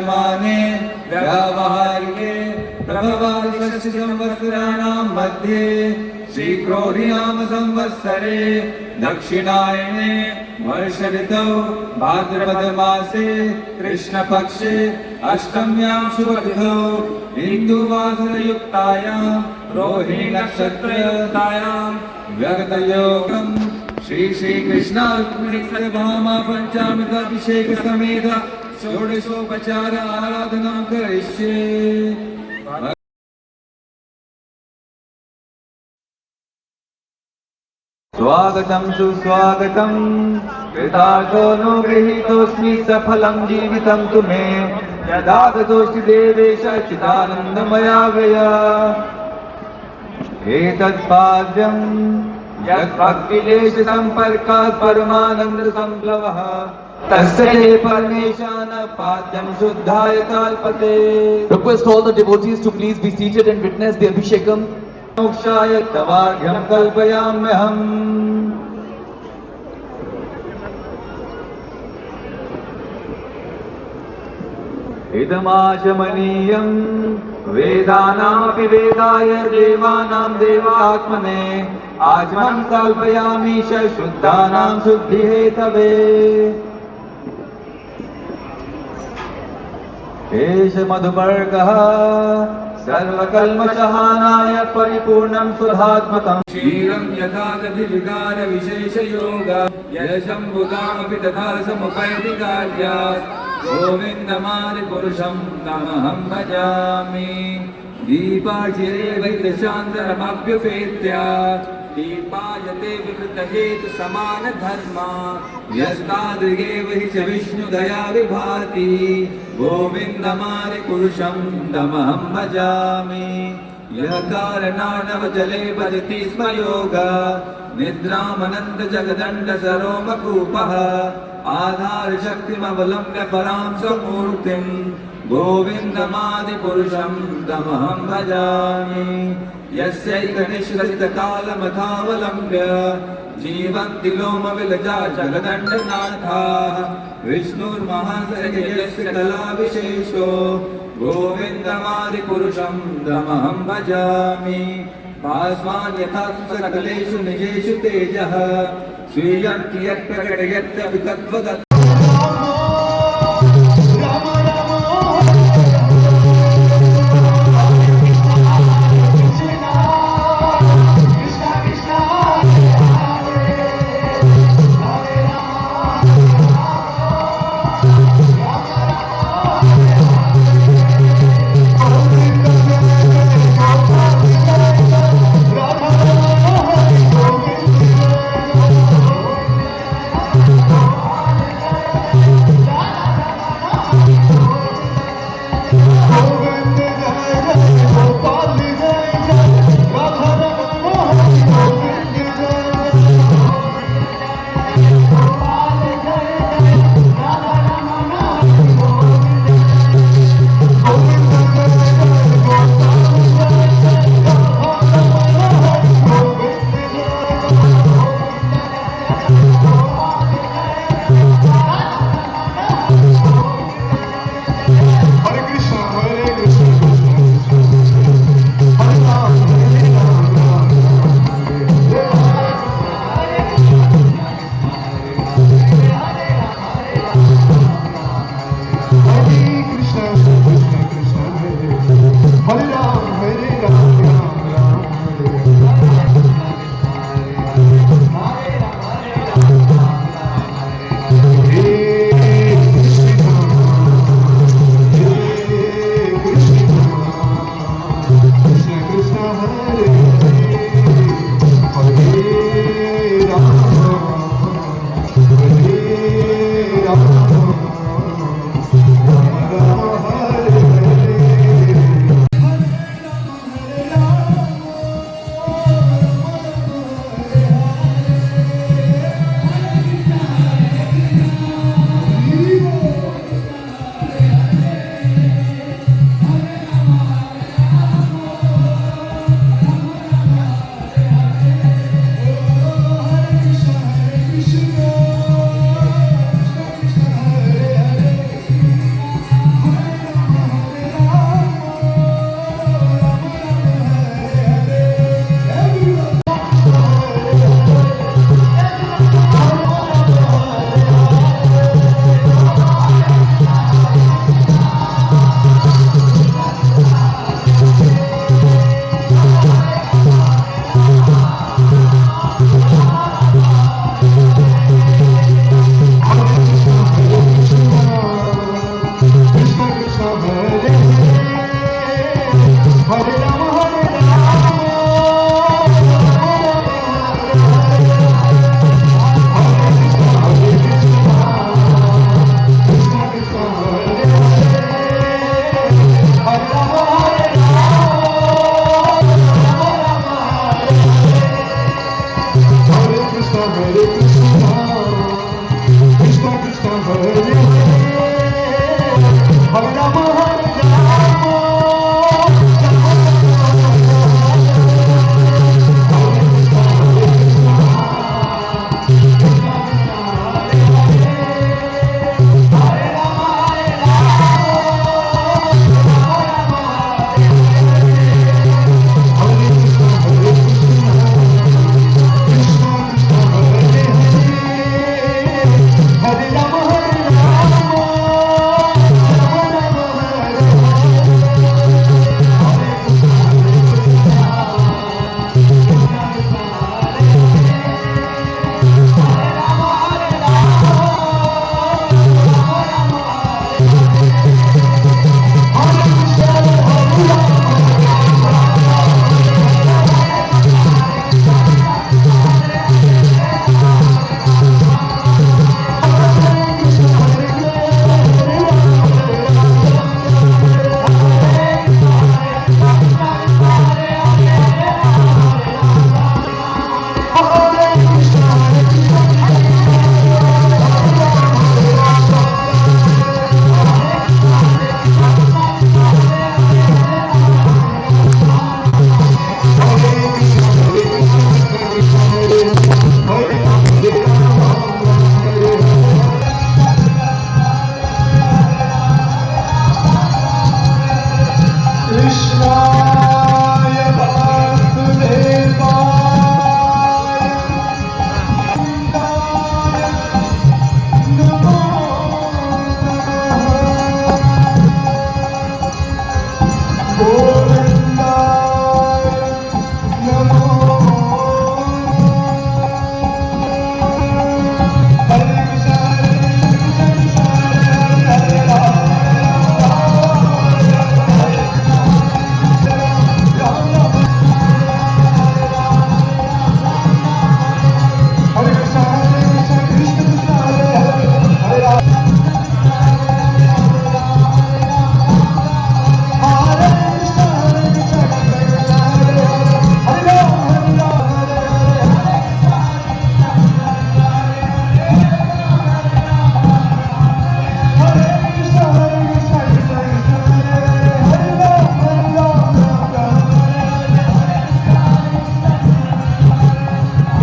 माने व्यावहारिके प्रभवादिशस्य संवत्सराणां मध्ये श्रीक्रोधिनाम संवत्सरे दक्षिणायने वर्ष ऋतौ भाद्रपदमासे कृष्णपक्षे अष्टम्यां शुभतिथौ हिन्दुवासरयुक्तायां रोहिणी नक्षत्रयुक्तायां व्यगतयोगं श्री कृष्णार्पणभामा पंचामृताभिषेक समेत षोडशोपचार आराधना करिष्ये। स्वागतं सुस्वागतं कृतार्थो नो गृहीतोऽस्मि सफलं जीवितं तु मे यदागतोऽस्ति देवेश चिदानन्दमयाव्यया एतत्पाद्यं यद्भक्तिलेश सम्पर्कात् परमानन्द संप्लवः तस्य परमेशान पाद्यं शुद्धाय काल्पते। Request all the devotees to please be seated and witness the Abhishekam. मोक्षाय तवार्घ्यं कल्पयाम्यहम्। इदमाचमनीयं वेदानामपि वेदाय देवानां देवात्मने आचमनं कल्पयामि शुद्धानां शुद्धिहेतवे। एष मधुपर्कः सर्वकल्मषहानाय परिपूर्णं सुधात्मकं क्षीरं यथा दधिविकार विशेषयोग यशम्भुतामपि तथा समुपैति कार्यात् गोविन्दमादिपुरुषं तमहं भजामि। दीपाचिरे वैदशान्तरमभ्युपेत्य दीपायते विकृतहेतु समानधर्मा यस्तादृगेव हि च विष्णुदया विभाति गोविन्दमादिपुरुषं तमहं भजामि। यः कारणानवजले भजति स्म योगा निद्रामनन्तजगदण्डसरोमकूपः आधारशक्तिमवलम्ब्य परां समूर्तिं गोविन्दमादिपुरुषं तमहं भजामि। यस्यैकनिश्चितकालमथावलम्ब्य जीवन्ति लोमविलजा जगदण्डनाथाः विष्णुर्महासर्गस्य कलाविशेषो गोविन्दमादिपुरुषं तमहं भजामि। भास्वान् यथा सकलेषु निजेषु तेजः स्वीयं कियत् प्रकटयत्यपि तद्वदत्